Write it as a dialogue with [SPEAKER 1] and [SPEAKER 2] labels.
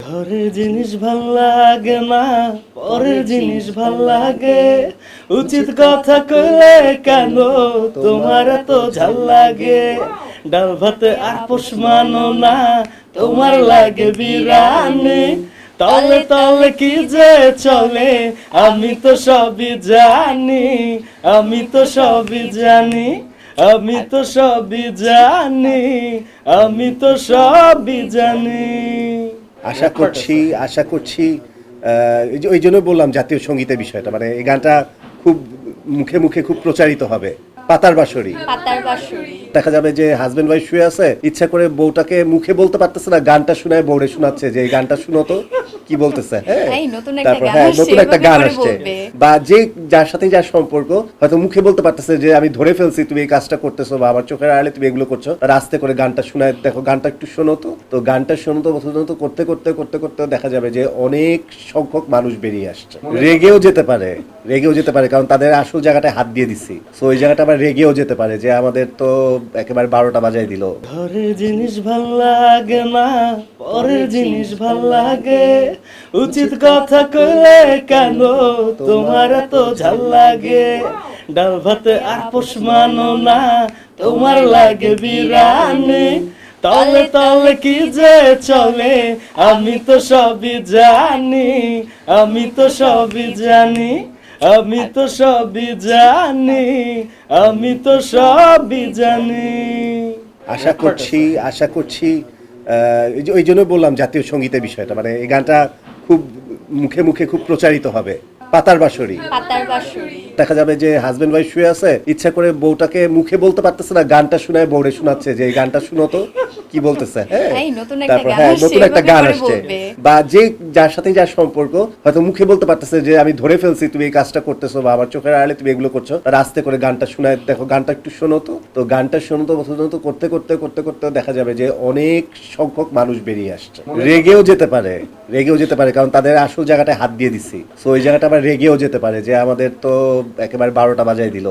[SPEAKER 1] ঘরের জিনিস ভাল লাগে না, পরের জিনিস ভাল লাগে। উচিত কথা কইলে কেন তোমার এত ঝাল লাগে? ডাল ভাতে আর পোষ মানো না, তোমার লাগে বিরানি। তলে তলে কি যে চলে আমি তো সবই জানি, আমি তো সবই জানি, আমি তো সবই জানি, আমি তো সবই জানি।
[SPEAKER 2] আশা করছি ওই জন্য বললাম জাতীয় সঙ্গীতের বিষয়টা, মানে এই গানটা খুব মুখে মুখে খুব প্রচারিত হবে। পাতার বাঁশরি
[SPEAKER 3] পাতার বাঁশরি।
[SPEAKER 2] দেখা যাবে যে হাজবেন্ড ওয়াইফ শুয়ে আছে, ইচ্ছা করে বউটাকে মুখে বলতে পারতেছে না, গানটা শোনায় বউরে শোনাচ্ছে যে এই গানটা শুনো তো কি বলতেছে।
[SPEAKER 3] এই নতুন একটা
[SPEAKER 2] তারপর
[SPEAKER 3] গান আসছে,
[SPEAKER 2] নতুন একটা
[SPEAKER 3] এভাবে
[SPEAKER 2] গান
[SPEAKER 3] করে
[SPEAKER 2] আসছে,
[SPEAKER 3] বলবে।
[SPEAKER 2] বা যে যার সাথে যার সম্পর্ক হয়তো মুখে বলতে পারতেছে যে আমি ধরে ফেলছি তুমি এই কাজটা করতেছো, বা আমার চোখের আড়ালে তুমি এগুলো করছো, আর আস্তে করে গানটা শোনায় দেখো, গানটা একটু শোনো তো। তো গানটা শোনো তো করতে করতে করতে করতে দেখা যাবে যে অনেক সংখ্যক মানুষ বেরিয়ে আসছে। রেগেও যেতে পারে কারণ তাদের আসল জায়গাটায় হাত দিয়ে দিছি, তো ওই জায়গাটা আবার রেগেও যেতে পারে যে আমাদের তো একেবারে 12টা বাজাই দিল।
[SPEAKER 1] ঘরের জিনিস ভাল লাগে না, পরের জিনিস ভাল লাগে। উচিত কথা কইলে কেন তোমার এত ঝাল লাগে? ডাল ভাতে আর পোষ মানো না, তোমার লাগে বিরানি। তলে তলে কি যে চলে আমি তো সবই জানি, আমি তো সবই জানি, আমি তো সবই জানি, আমি তো সবই জানি।
[SPEAKER 2] আশা করছি ওই জন্য বললাম জাতীয় সঙ্গীতের বিষয়টা, মানে এই গানটা খুব মুখে মুখে খুব প্রচারিত হবে। পাতার বাঁশরি
[SPEAKER 3] পাতার বাঁশরি।
[SPEAKER 2] দেখা যাবে যে হাজবেন্ড ওয়াইফ শুয়ে আছে, ইচ্ছা করে বউটাকে মুখে বলতে পারতেছে না, গানটা শোনায় বউরে শোনাচ্ছে যে এই গানটা শুনো তো কি বলতেছে।
[SPEAKER 3] এই নতুন একটা
[SPEAKER 2] তারপর
[SPEAKER 3] গান আসছে,
[SPEAKER 2] নতুন একটা
[SPEAKER 3] এভাবে
[SPEAKER 2] গান
[SPEAKER 3] করে
[SPEAKER 2] আসছে,
[SPEAKER 3] বলবে।
[SPEAKER 2] বা যে যার সাথে যার সম্পর্ক হয়তো মুখে বলতে পারতেছে যে আমি ধরে ফেলছি তুমি এই কাজটা করতেছো, বা আমার চোখের আড়ালে তুমি এগুলো করছো, আর আস্তে করে গানটা শোনায় দেখো, গানটা একটু শোনো তো। তো গানটা শোনো তো করতে করতে করতে করতে দেখা যাবে যে অনেক সংখ্যক মানুষ বেরিয়ে আসছে। রেগেও যেতে পারে কারণ তাদের আসল জায়গাটায় হাত দিয়ে দিছি, তো ওই জায়গাটা আবার রেগেও যেতে পারে যে আমাদের তো একেবারে 12টা বাজাই দিল।